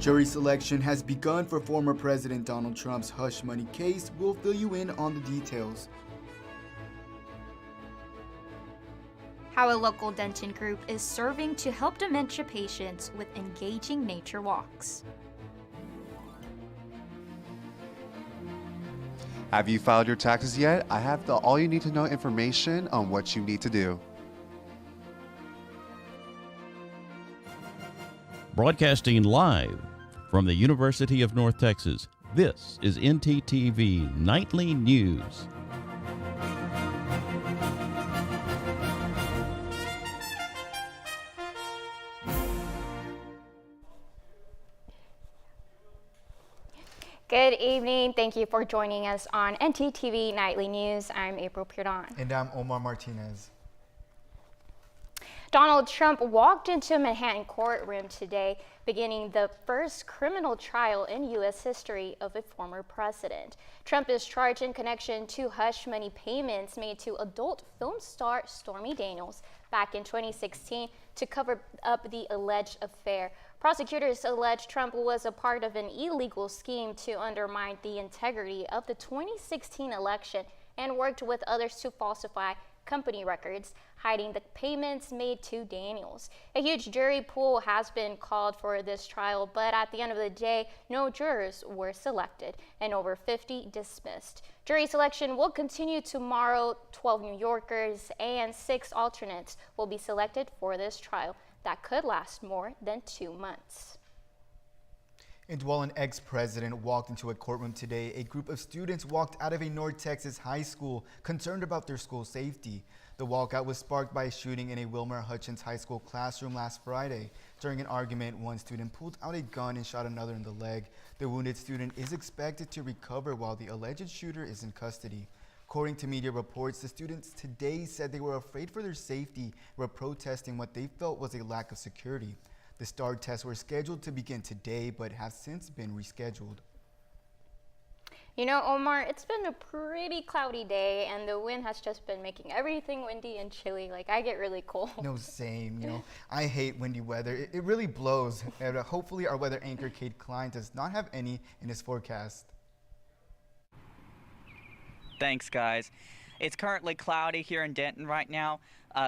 Jury selection has begun for former President Donald Trump's hush money case. We'll fill you in on the details. How a local Denton group is serving to help dementia patients with engaging nature walks. Have you filed your taxes yet? I have the all you need to know information on what you need to do. Broadcasting live from the University of North Texas, this is ntTV Nightly News. Good evening. Thank you for joining us on ntTV Nightly News. I'm April Pierdon. And I'm Omar Martinez. Donald Trump walked into a Manhattan courtroom today, beginning the first criminal trial in U.S. history of a former president. Trump is charged in connection to hush money payments made to adult film star Stormy Daniels back in 2016 to cover up the alleged affair. Prosecutors allege Trump was a part of an illegal scheme to undermine the integrity of the 2016 election and worked with others to falsify company records, hiding the payments made to Daniels. A huge jury pool has been called for this trial, but at the end of the day, no jurors were selected and over 50 dismissed. Jury selection will continue tomorrow. 12 New Yorkers and 6 alternates will be selected for this trial that could last more than 2 months. And while an ex-president walked into a courtroom today, a group of students walked out of a North Texas high school concerned about their school safety. The walkout was sparked by a shooting in a Wilmer Hutchins High School classroom last Friday. During an argument, one student pulled out a gun and shot another in the leg. The wounded student is expected to recover while the alleged shooter is in custody. According to media reports, the students today said they were afraid for their safety and were protesting what they felt was a lack of security. The STAR tests were scheduled to begin today, but have since been rescheduled. You know, Omar, it's been a pretty cloudy day, and the wind has just been making everything windy and chilly. Like, I get really cold. No, same. You know, I hate windy weather. It really blows. And hopefully our weather anchor, Kate Klein, does not have any in his forecast. Thanks, guys. It's currently cloudy here in Denton right now.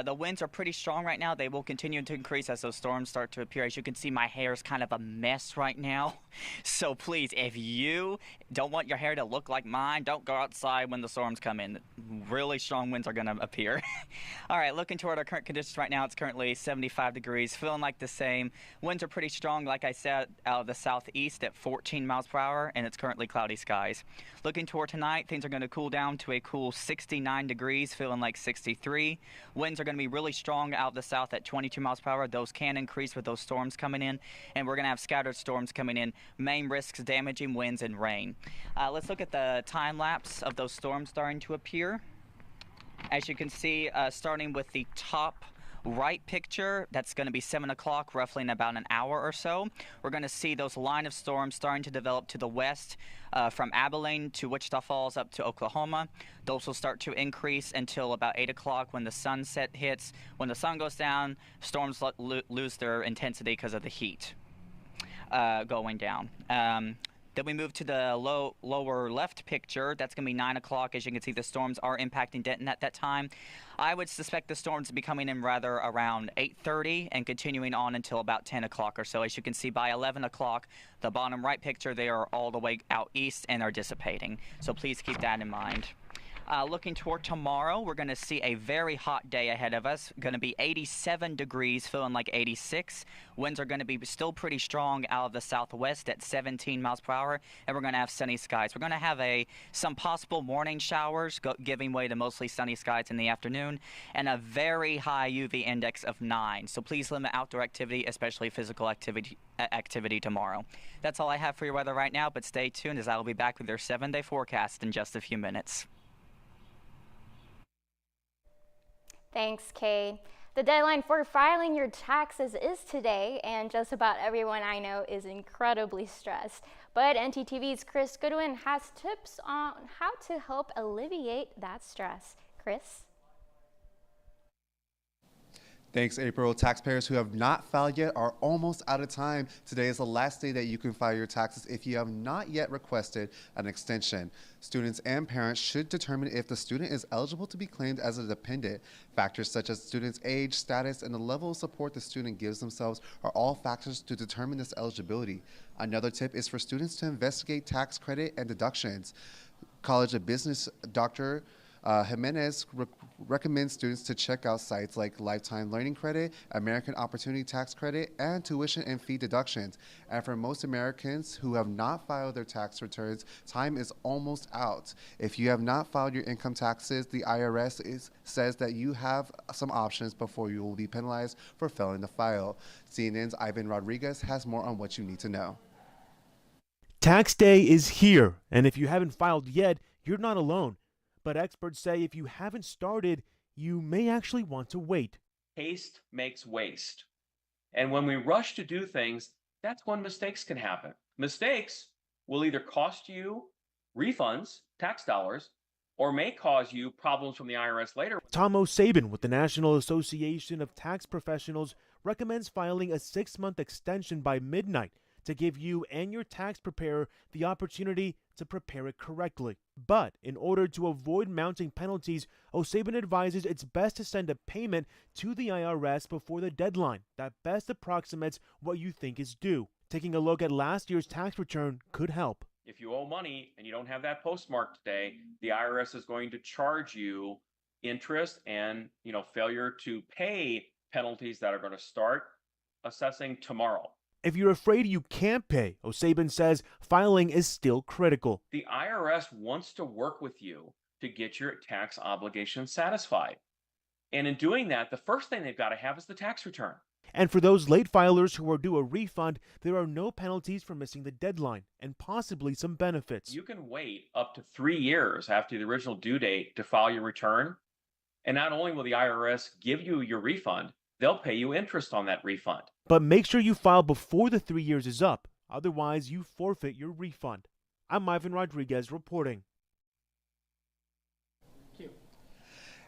The winds are pretty strong right now. They will continue to increase as those storms start to appear. As you can see, my hair is kind of a mess right now. So please, if you don't want your hair to look like mine, don't go outside when the storms come in. Really strong winds are going to appear. All right, looking toward our current conditions right now, it's currently 75 degrees, feeling like the same. Winds are pretty strong, like I said, out of the southeast at 14 miles per hour, and it's currently cloudy skies. Looking toward tonight, things are going to cool down to a cool 69 degrees, feeling like 63. Winds are going to be really strong out of the south at 22 miles per hour. Those can increase with those storms coming in, and we're going to have scattered storms coming in. Main risks, damaging winds and rain. Let's look at the time lapse of those storms starting to appear. As you can see, starting with the top right picture, that's going to be 7 o'clock, roughly in about an hour or so. We're going to see those line of storms starting to develop to the west, from Abilene to Wichita Falls up to Oklahoma. Those will start to increase until about 8 o'clock when the sunset hits. When the sun goes down, storms lose their intensity because of the heat going down. Then we move to the lower left picture. That's going to be 9 o'clock. As you can see, the storms are impacting Denton at that time. I would suspect the storms to be coming in rather around 8:30 and continuing on until about 10 o'clock or so. As you can see, by 11 o'clock, the bottom right picture, they are all the way out east and are dissipating. So please keep that in mind. Looking toward tomorrow, we're going to see a very hot day ahead of us. Going to be 87 degrees, feeling like 86. Winds are going to be still pretty strong out of the southwest at 17 miles per hour, and we're going to have sunny skies. We're going to have some possible morning showers, giving way to mostly sunny skies in the afternoon, and a very high UV index of 9. So please limit outdoor activity, especially physical activity tomorrow. That's all I have for your weather right now, but stay tuned as I will be back with your 7-day forecast in just a few minutes. Thanks, Kay. The deadline for filing your taxes is today, and just about everyone I know is incredibly stressed. But ntTV's Chris Goodwin has tips on how to help alleviate that stress. Chris? Thanks, April. Taxpayers who have not filed yet are almost out of time. Today is the last day that you can file your taxes if you have not yet requested an extension. Students and parents should determine if the student is eligible to be claimed as a dependent. Factors such as student's age, status, and the level of support the student gives themselves are all factors to determine this eligibility. Another tip is for students to investigate tax credit and deductions. College of Business Dr. Jimenez recommends students to check out sites like Lifetime Learning Credit, American Opportunity Tax Credit, and tuition and fee deductions. And for most Americans who have not filed their tax returns, time is almost out. If you have not filed your income taxes, the IRS says that you have some options before you will be penalized for failing to file. CNN's Ivan Rodriguez has more on what you need to know. Tax day is here, and if you haven't filed yet, you're not alone. But experts say if you haven't started, you may actually want to wait. Haste makes waste. And when we rush to do things, that's when mistakes can happen. Mistakes will either cost you refunds, tax dollars, or may cause you problems from the IRS later. Tom O'Sabin with the National Association of Tax Professionals recommends filing a 6-month extension by midnight to give you and your tax preparer the opportunity to prepare it correctly. But in order to avoid mounting penalties, O'Sabin advises it's best to send a payment to the IRS before the deadline that best approximates what you think is due. Taking a look at last year's tax return could help. If you owe money and you don't have that postmark today, the IRS is going to charge you interest and, failure to pay penalties that are going to start assessing tomorrow. If you're afraid you can't pay, O'Sabin says filing is still critical. The IRS wants to work with you to get your tax obligation satisfied. And in doing that, the first thing they've got to have is the tax return. And for those late filers who are due a refund, there are no penalties for missing the deadline and possibly some benefits. You can wait up to 3 years after the original due date to file your return. And not only will the IRS give you your refund, they'll pay you interest on that refund. But make sure you file before the 3 years is up. Otherwise, you forfeit your refund. I'm Ivan Rodriguez reporting.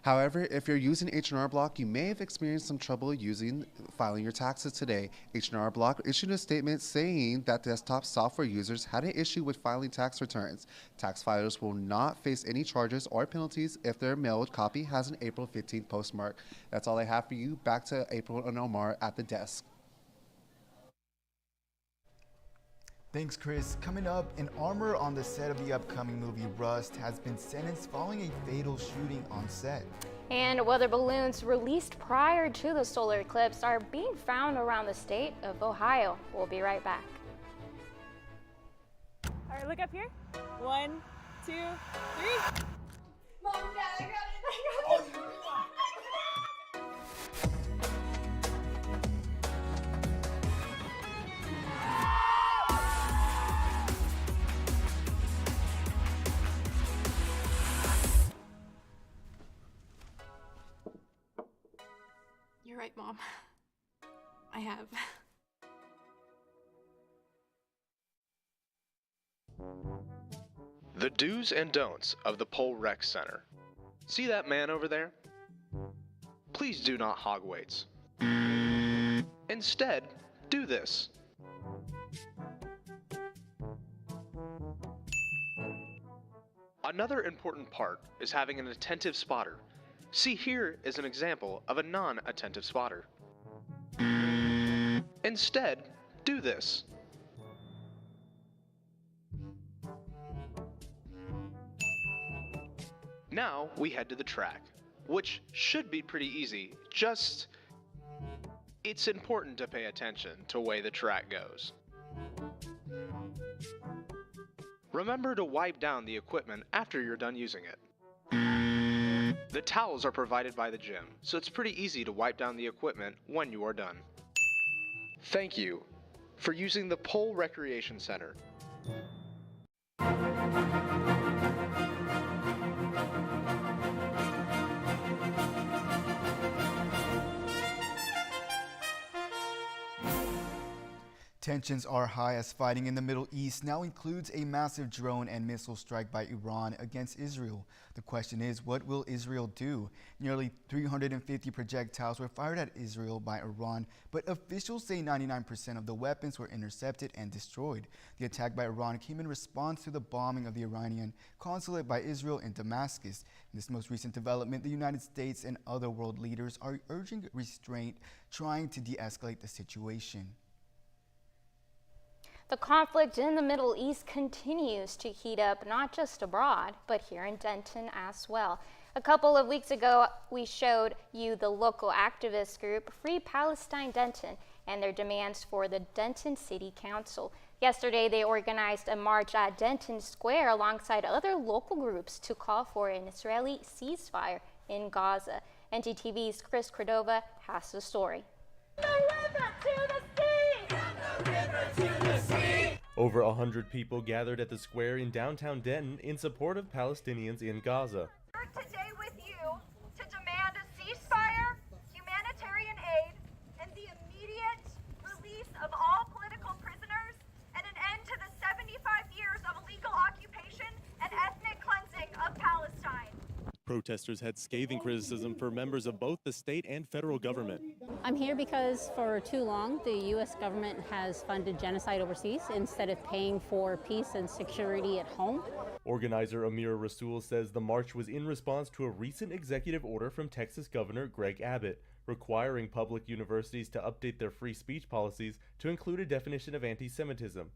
However, if you're using H&R Block, you may have experienced some trouble filing your taxes today. H&R Block issued a statement saying that desktop software users had an issue with filing tax returns. Tax filers will not face any charges or penalties if their mailed copy has an April 15th postmark. That's all I have for you. Back to April and Omar at the desk. Thanks, Chris. Coming up, an armor on the set of the upcoming movie Rust has been sentenced following a fatal shooting on set. And weather balloons released prior to the solar eclipse are being found around the state of Ohio. We'll be right back. All right, look up here. 1, 2, 3. Mom, Dad, I got it. You're right, Mom. I have. The do's and don'ts of the Pole Rec Center. See that man over there? Please do not hog weights. Instead, do this. Another important part is having an attentive spotter. See, here is an example of a non-attentive spotter. Instead, do this. Now we head to the track, which should be pretty easy, it's important to pay attention to the way the track goes. Remember to wipe down the equipment after you're done using it. The towels are provided by the gym, so it's pretty easy to wipe down the equipment when you are done. Thank you for using the Pole Recreation Center. Tensions are high as fighting in the Middle East now includes a massive drone and missile strike by Iran against Israel. The question is, what will Israel do? Nearly 350 projectiles were fired at Israel by Iran, but officials say 99% of the weapons were intercepted and destroyed. The attack by Iran came in response to the bombing of the Iranian consulate by Israel in Damascus. In this most recent development, the United States and other world leaders are urging restraint, trying to de-escalate the situation. The conflict in the Middle East continues to heat up, not just abroad, but here in Denton as well. A couple of weeks ago, we showed you the local activist group Free Palestine Denton and their demands for the Denton City Council. Yesterday, they organized a march at Denton Square alongside other local groups to call for an Israeli ceasefire in Gaza. ntTV's Chris Cordova has the story. Over 100 people gathered at the square in downtown Denton in support of Palestinians in Gaza. We're today with you to demand a ceasefire, humanitarian aid, and the immediate release of all political prisoners and an end to the 75 years of illegal occupation and ethnic cleansing of Palestine. Protesters had scathing criticism for members of both the state and federal government. I'm here because for too long the U.S. government has funded genocide overseas instead of paying for peace and security at home. Organizer Amir Rasul says the march was in response to a recent executive order from Texas Governor Greg Abbott, requiring public universities to update their free speech policies to include a definition of anti-Semitism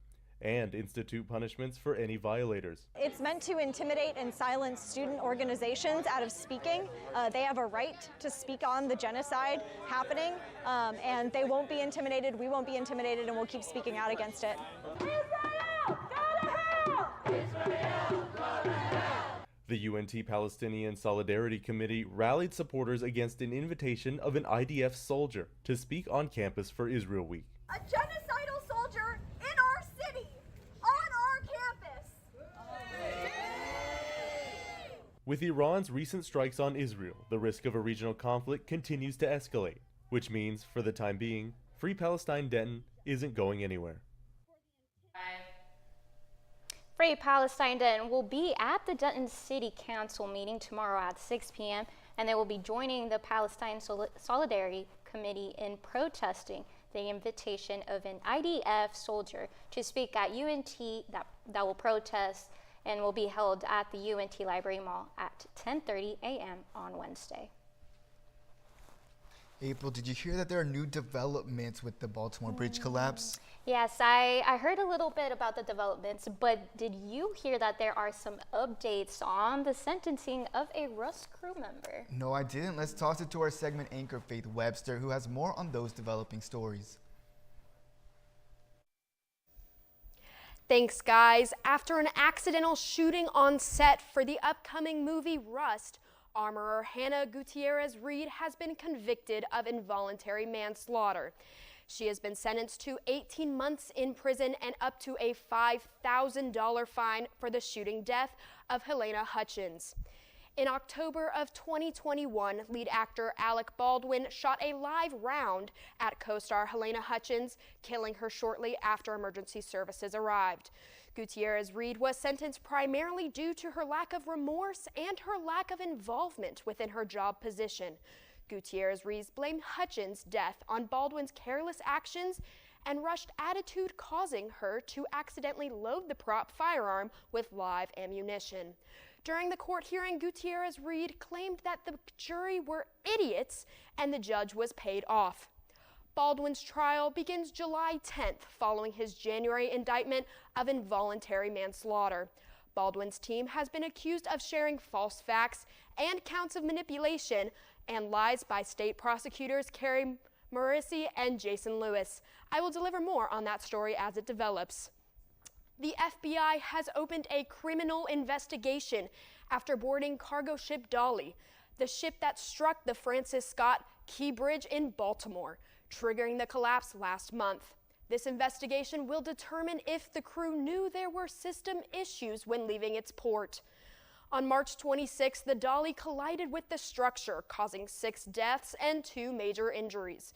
and institute punishments for any violators. It's meant to intimidate and silence student organizations out of speaking. They have a right to speak on the genocide happening, and they won't be intimidated, we won't be intimidated, and we'll keep speaking out against it. Israel, gotta help! Israel, gotta help! The UNT Palestinian Solidarity Committee rallied supporters against an invitation of an IDF soldier to speak on campus for Israel Week. A genocidal soldier in our city, on our campus. With Iran's recent strikes on Israel, the risk of a regional conflict continues to escalate, which means, for the time being, Free Palestine Denton isn't going anywhere. Free Palestine Denton will be at the Denton City Council meeting tomorrow at 6 p.m. and they will be joining the Palestine Solidarity Committee in protesting the invitation of an IDF soldier to speak at UNT that will protest and will be held at the UNT Library Mall at 10:30 a.m. on Wednesday. April, did you hear that there are new developments with the Baltimore Bridge collapse? Yes, I heard a little bit about the developments, but did you hear that there are some updates on the sentencing of a Rust crew member? No, I didn't. Let's toss it to our segment anchor, Faith Webster, who has more on those developing stories. Thanks, guys. After an accidental shooting on set for the upcoming movie Rust, armorer Hannah Gutierrez-Reed has been convicted of involuntary manslaughter. She has been sentenced to 18 months in prison and up to a $5,000 fine for the shooting death of Helena Hutchins. In October of 2021, lead actor Alec Baldwin shot a live round at co-star Helena Hutchins, killing her shortly after emergency services arrived. Gutierrez-Reed was sentenced primarily due to her lack of remorse and her lack of involvement within her job position. Gutierrez-Reed blamed Hutchins' death on Baldwin's careless actions and rushed attitude, causing her to accidentally load the prop firearm with live ammunition. During the court hearing, Gutierrez-Reed claimed that the jury were idiots and the judge was paid off. Baldwin's trial begins July 10th following his January indictment of involuntary manslaughter. Baldwin's team has been accused of sharing false facts and counts of manipulation and lies by state prosecutors Carrie Morrissey and Jason Lewis. I will deliver more on that story as it develops. The FBI has opened a criminal investigation after boarding cargo ship Dolly, the ship that struck the Francis Scott Key Bridge in Baltimore, triggering the collapse last month. This investigation will determine if the crew knew there were system issues when leaving its port. On March 26, the Dolly collided with the structure, causing 6 deaths and 2 major injuries.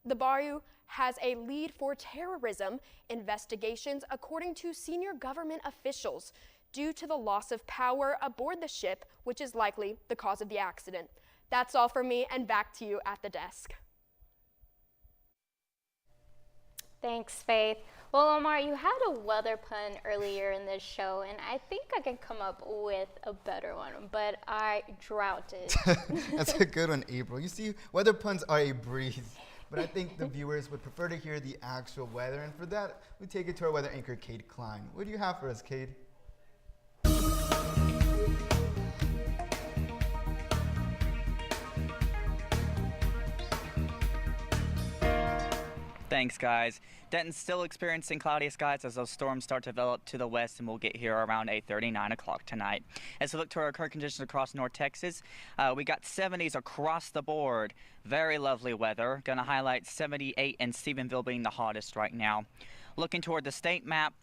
The bayou has a lead for terrorism investigations, according to senior government officials, due to the loss of power aboard the ship, which is likely the cause of the accident. That's all for me, and back to you at the desk. Thanks, Faith. Well, Omar, you had a weather pun earlier in this show, and I think I can come up with a better one, but I drowned it. That's a good one, April. You see, weather puns are a breeze, but I think the viewers would prefer to hear the actual weather, and for that, we take it to our weather anchor, Cade Klein. What do you have for us, Cade? Thanks, guys. Denton's still experiencing cloudy skies as those storms start to develop to the west, and we'll get here around 8:30, 9 o'clock tonight. As we look to our current conditions across North Texas, we got 70s across the board. Very lovely weather. Going to highlight 78 in Stephenville being the hottest right now. Looking toward the state map,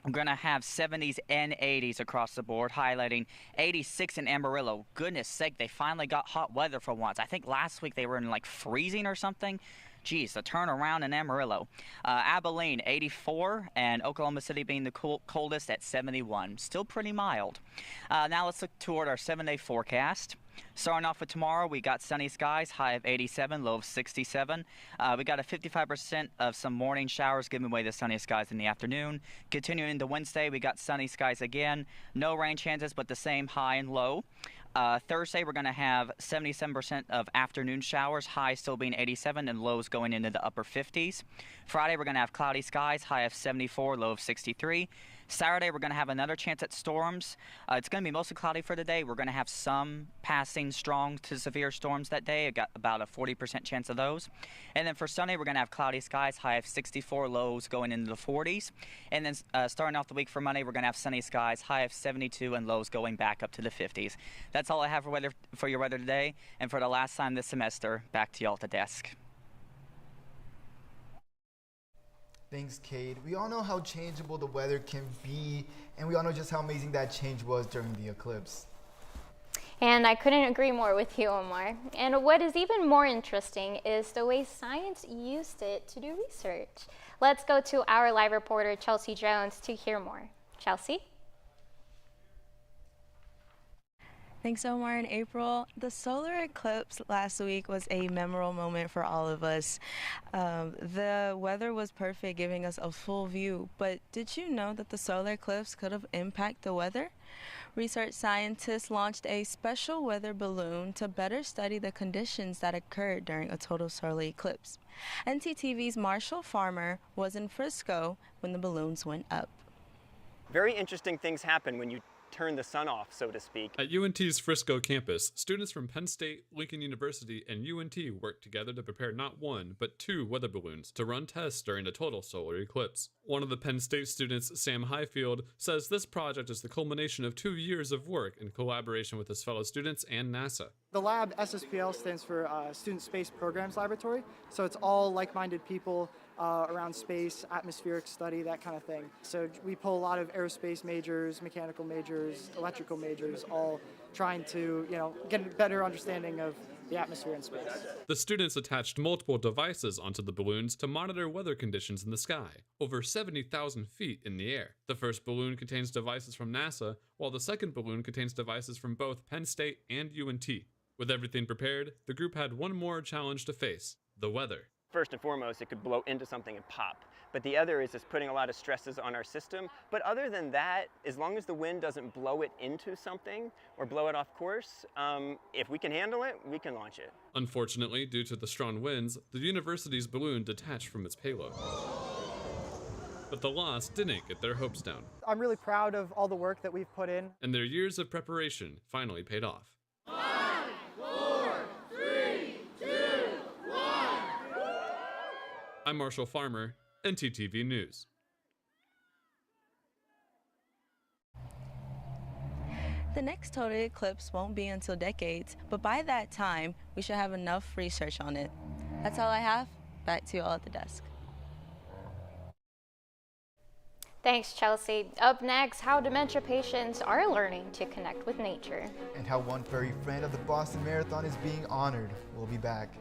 we're going to have 70s and 80s across the board, highlighting 86 in Amarillo. Goodness sake, they finally got hot weather for once. I think last week they were in like freezing or something. Geez, the turnaround in Amarillo. Abilene, 84, and Oklahoma City being the coldest at 71. Still pretty mild. Now let's look toward our 7-day forecast. Starting off with tomorrow, we got sunny skies, high of 87, low of 67. We got a 55% of some morning showers giving way to sunny skies in the afternoon. Continuing into Wednesday, we got sunny skies again. No rain chances, but the same high and low. Thursday, we're going to have 77% of afternoon showers, high still being 87 and lows going into the upper 50s. Friday, we're going to have cloudy skies, high of 74, low of 63. Saturday, we're going to have another chance at storms. It's going to be mostly cloudy for the day. We're going to have some passing strong to severe storms that day. I got about a 40% chance of those. And then for Sunday, we're going to have cloudy skies, high of 64, lows going into the 40s. And then starting off the week for Monday, we're going to have sunny skies, high of 72, and lows going back up to the 50s. That's all I have for your weather today. And for the last time this semester, back to y'all at the desk. Thanks, Cade. We all know how changeable the weather can be, and we all know just how amazing that change was during the eclipse. And I couldn't agree more with you, Omar. And what is even more interesting is the way science used it to do research. Let's go to our live reporter, Chelsea Jones, to hear more. Chelsea? Thanks, Omar and April. The solar eclipse last week was a memorable moment for all of us. The weather was perfect, giving us a full view. But did you know that the solar eclipse could have impacted the weather? Research scientists launched a special weather balloon to better study the conditions that occurred during a total solar eclipse. ntTV's Marshall Farmer was in Frisco when the balloons went up. Very interesting things happen when you turn the sun off, so to speak. At UNT's Frisco campus, students from Penn State, Lincoln University, and UNT worked together to prepare not one, but 2 weather balloons to run tests during a total solar eclipse. One of the Penn State students, Sam Highfield, says this project is the culmination of 2 years of work in collaboration with his fellow students and NASA. The lab, SSPL, stands for Student Space Programs Laboratory, so it's all like-minded people around space, atmospheric study, that kind of thing. So we pull a lot of aerospace majors, mechanical majors, electrical majors, all trying to, get a better understanding of the atmosphere in space. The students attached multiple devices onto the balloons to monitor weather conditions in the sky, over 70,000 feet in the air. The first balloon contains devices from NASA, while the second balloon contains devices from both Penn State and UNT. With everything prepared, the group had one more challenge to face: the weather. First and foremost, it could blow into something and pop. But the other is just putting a lot of stresses on our system. But other than that, as long as the wind doesn't blow it into something or blow it off course, if we can handle it, we can launch it. Unfortunately, due to the strong winds, the university's balloon detached from its payload. But the loss didn't get their hopes down. I'm really proud of all the work that we've put in. And their years of preparation finally paid off. 5, 4, 3, 2, 1. I'm Marshall Farmer, ntTV News. The next total eclipse won't be until decades, but by that time, we should have enough research on it. That's all I have. Back to you all at the desk. Thanks, Chelsea. Up next, how dementia patients are learning to connect with nature. And how one furry friend of the Boston Marathon is being honored. We'll be back.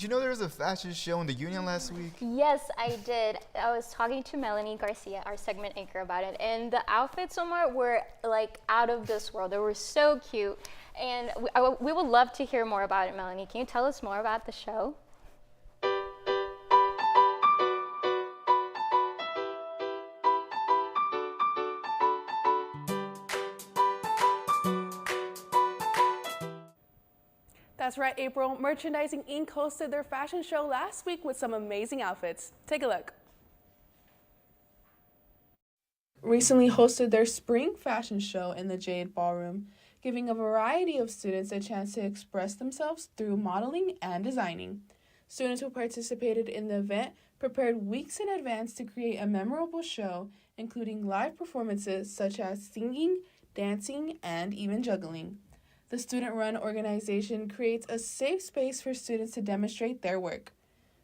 Did you know there was a fashion show in the Union last week? Yes, I did. I was talking to Melanie Garcia, our segment anchor, about it, and the outfits, Omar, were like out of this world. They were so cute, and we would love to hear more about it, Melanie. Can you tell us more about the show? That's right, April. Merchandising Inc. hosted their fashion show last week with some amazing outfits. Take a look. Recently hosted their spring fashion show in the Jade Ballroom, giving a variety of students a chance to express themselves through modeling and designing. Students who participated in the event prepared weeks in advance to create a memorable show, including live performances such as singing, dancing, and even juggling. The student-run organization creates a safe space for students to demonstrate their work.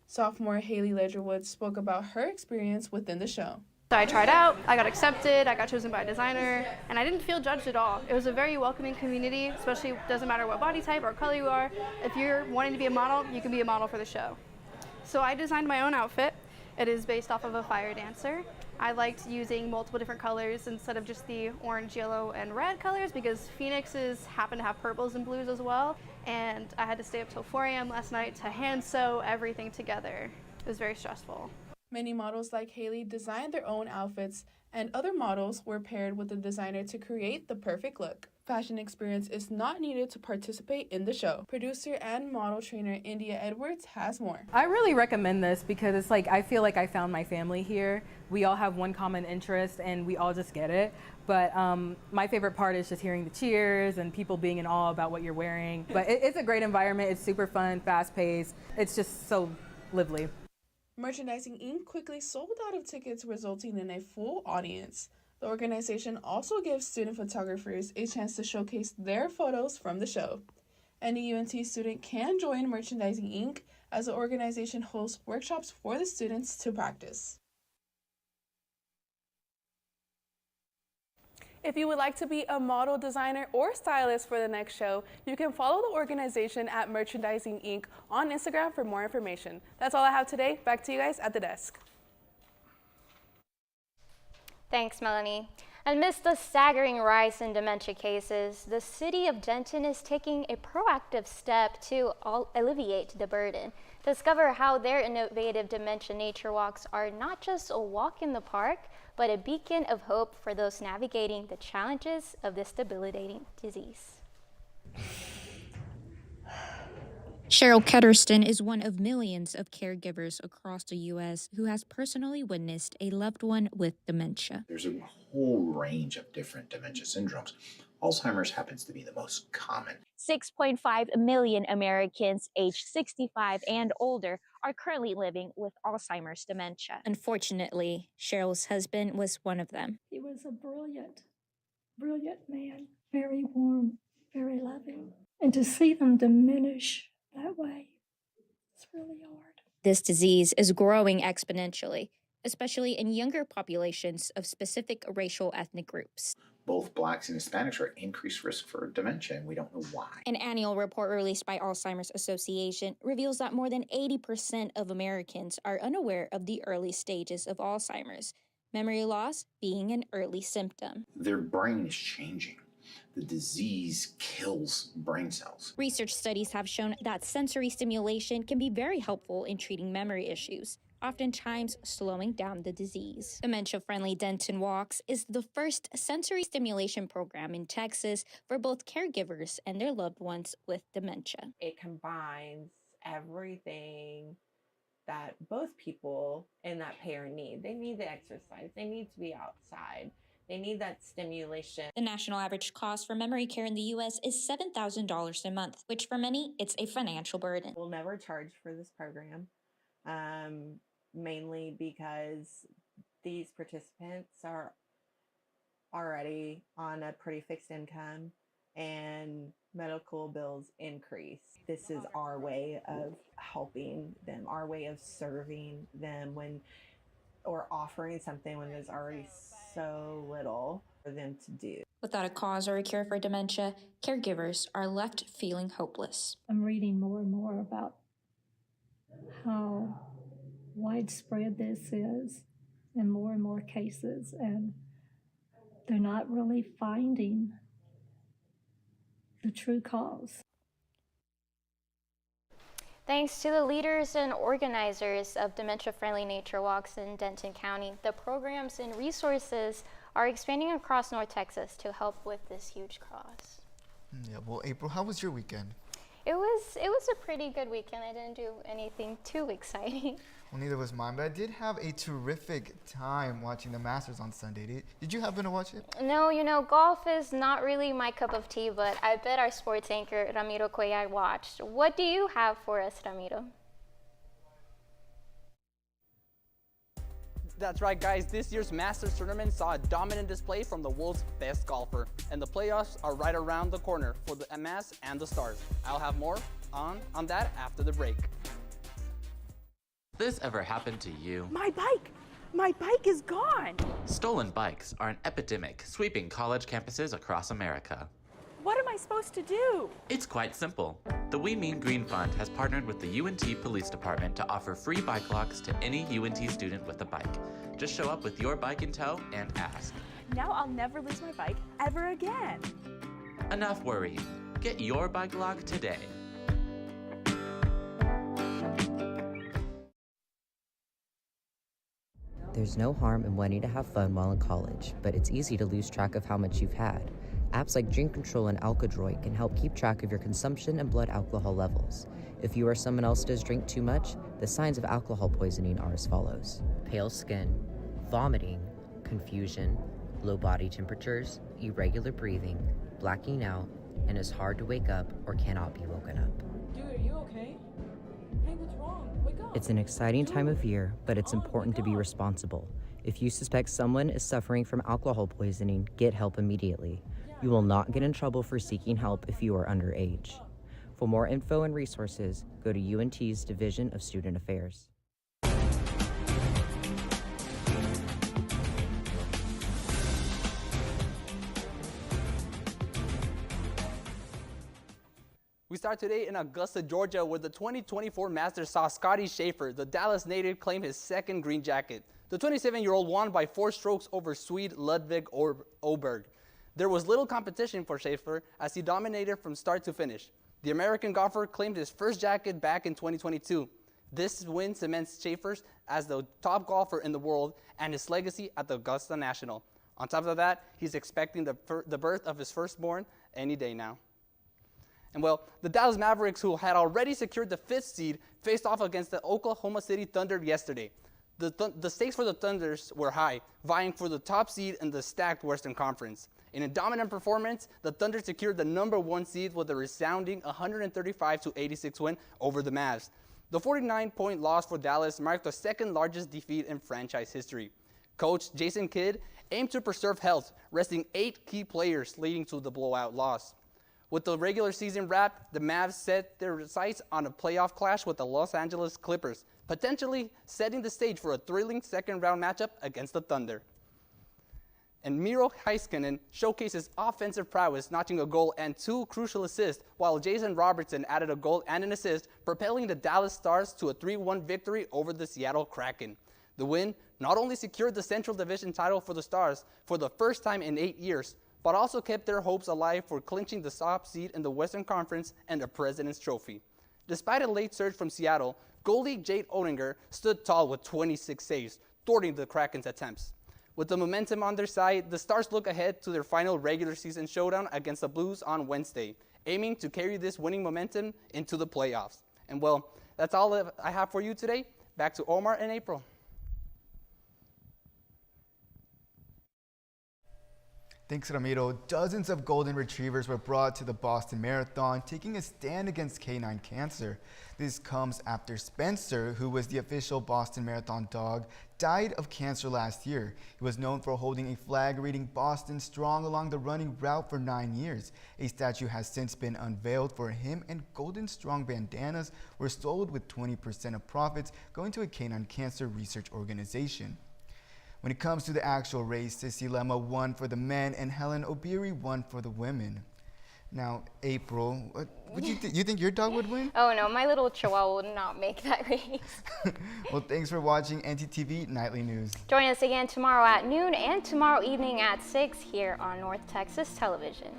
Sophomore Haley Ledgerwood spoke about her experience within the show. So I tried out, I got accepted, I got chosen by a designer, and I didn't feel judged at all. It was a very welcoming community, especially doesn't matter what body type or color you are. If you're wanting to be a model, you can be a model for the show. So I designed my own outfit. It is based off of a fire dancer. I liked using multiple different colors instead of just the orange, yellow, and red colors because phoenixes happen to have purples and blues as well. And I had to stay up till 4 a.m. last night to hand sew everything together. It was very stressful. Many models like Haley designed their own outfits, and other models were paired with the designer to create the perfect look. Fashion experience is not needed to participate in the show. Producer and model trainer India Edwards has more. I really recommend this because it's like I feel like I found my family here. We all have one common interest and we all just get it. But my favorite part is just hearing the cheers and people being in awe about what you're wearing. But it's a great environment. It's super fun, fast paced. It's just so lively. Merchandising Inc. quickly sold out of tickets, resulting in a full audience. The organization also gives student photographers a chance to showcase their photos from the show. Any UNT student can join Merchandising Inc. as the organization hosts workshops for the students to practice. If you would like to be a model, designer, or stylist for the next show, you can follow the organization at Merchandising Inc. on Instagram for more information. That's all I have today. Back to you guys at the desk. Thanks, Melanie. Amidst the staggering rise in dementia cases, the city of Denton is taking a proactive step to alleviate the burden. Discover how their innovative dementia nature walks are not just a walk in the park, but a beacon of hope for those navigating the challenges of this debilitating disease. Cheryl Ketterston is one of millions of caregivers across the U.S. who has personally witnessed a loved one with dementia. There's a whole range of different dementia syndromes. Alzheimer's happens to be the most common. 6.5 million Americans aged 65 and older are currently living with Alzheimer's dementia. Unfortunately, Cheryl's husband was one of them. He was a brilliant man, very warm, very loving. And to see them diminish that way, it's really hard. This disease is growing exponentially, especially in younger populations of specific racial ethnic groups. Both Blacks and Hispanics are at increased risk for dementia, and we don't know why. An annual report released by Alzheimer's Association reveals that more than 80% of Americans are unaware of the early stages of Alzheimer's, memory loss being an early symptom. Their brain is changing. The disease kills brain cells. Research studies have shown that sensory stimulation can be very helpful in treating memory issues, oftentimes slowing down the disease. Dementia-friendly Denton Walks is the first sensory stimulation program in Texas for both caregivers and their loved ones with dementia. It combines everything that both people in that pair need. They need the exercise, they need to be outside, they need that stimulation. The national average cost for memory care in the U.S. is $7,000 a month, which for many, it's a financial burden. We'll never charge for this program, mainly because these participants are already on a pretty fixed income and medical bills increase. This is our way of helping them, our way of serving them or offering something when there's already so little for them to do. Without a cause or a cure for dementia, caregivers are left feeling hopeless. I'm reading more and more about how widespread this is in more and more cases, and they're not really finding the true cause. Thanks to the leaders and organizers of dementia-friendly nature walks in Denton County, the programs and resources are expanding across North Texas to help with this huge cause. Yeah, well, April, how was your weekend? It was a pretty good weekend. I didn't do anything too exciting. Well, neither was mine, but I did have a terrific time watching the Masters on Sunday. Did you happen to watch it? No, you know, golf is not really my cup of tea, but I bet our sports anchor, Ramiro Cuellar, watched. What do you have for us, Ramiro? That's right, guys. This year's Masters tournament saw a dominant display from the world's best golfer, and the playoffs are right around the corner for the MS and the Stars. I'll have more on that after the break. This ever happened to you? My bike! My bike is gone! Stolen bikes are an epidemic sweeping college campuses across America. What am I supposed to do? It's quite simple. The We Mean Green Fund has partnered with the UNT Police Department to offer free bike locks to any UNT student with a bike. Just show up with your bike in tow and ask. Now I'll never lose my bike ever again. Enough worrying. Get your bike lock today. There's no harm in wanting to have fun while in college, but it's easy to lose track of how much you've had. Apps like Drink Control and Alkadroid can help keep track of your consumption and blood alcohol levels. If you or someone else does drink too much, the signs of alcohol poisoning are as follows: pale skin, vomiting, confusion, low body temperatures, irregular breathing, blacking out, and is hard to wake up or cannot be woken up. Dude, are you okay? Hey, what's wrong? Wake up. It's an exciting time of year, but it's important to be responsible. If you suspect someone is suffering from alcohol poisoning, get help immediately. You will not get in trouble for seeking help if you are underage. For more info and resources, go to UNT's Division of Student Affairs. We start today in Augusta, Georgia, where the 2024 Masters saw Scotty Scheffler, the Dallas native, claim his second green jacket. The 27-year-old won by 4 strokes over Swede Ludvig Åberg. There was little competition for Scheffler as he dominated from start to finish. The American golfer claimed his first jacket back in 2022. This win cements Scheffler as the top golfer in the world and his legacy at the Augusta National. On top of that, he's expecting the birth of his firstborn any day now. And well, the Dallas Mavericks, who had already secured the 5th seed, faced off against the Oklahoma City Thunder yesterday. The stakes for the Thunders were high, vying for the top seed in the stacked Western Conference. In a dominant performance, the Thunder secured the #1 seed with a resounding 135-86 win over the Mavs. The 49-point loss for Dallas marked the second largest defeat in franchise history. Coach Jason Kidd aimed to preserve health, resting 8 key players, leading to the blowout loss. With the regular season wrapped, the Mavs set their sights on a playoff clash with the Los Angeles Clippers, potentially setting the stage for a thrilling second-round matchup against the Thunder. And Miro Heiskanen showcases offensive prowess, notching a goal and 2 crucial assists, while Jason Robertson added a goal and an assist, propelling the Dallas Stars to a 3-1 victory over the Seattle Kraken. The win not only secured the Central Division title for the Stars for the first time in 8 years, but also kept their hopes alive for clinching the top seed in the Western Conference and the President's Trophy. Despite a late surge from Seattle, goalie Jake Oettinger stood tall with 26 saves, thwarting the Kraken's attempts. With the momentum on their side, the Stars look ahead to their final regular season showdown against the Blues on Wednesday, aiming to carry this winning momentum into the playoffs. And well, that's all I have for you today. Back to Omar and April. Thanks, Ramiro. Dozens of golden retrievers were brought to the Boston Marathon, taking a stand against canine cancer. This comes after Spencer, who was the official Boston Marathon dog, died of cancer last year. He was known for holding a flag reading "Boston Strong" along the running route for 9 years. A statue has since been unveiled for him, and Golden Strong bandanas were sold with 20% of profits going to a canine cancer research organization. When it comes to the actual race, Sissy Lema won for the men and Helen Obiri won for the women. Now, April, what do you think your dog would win? Oh no, my little chihuahua would not make that race. Well, thanks for watching ntTV Nightly News. Join us again tomorrow at noon and tomorrow evening at 6 here on North Texas Television.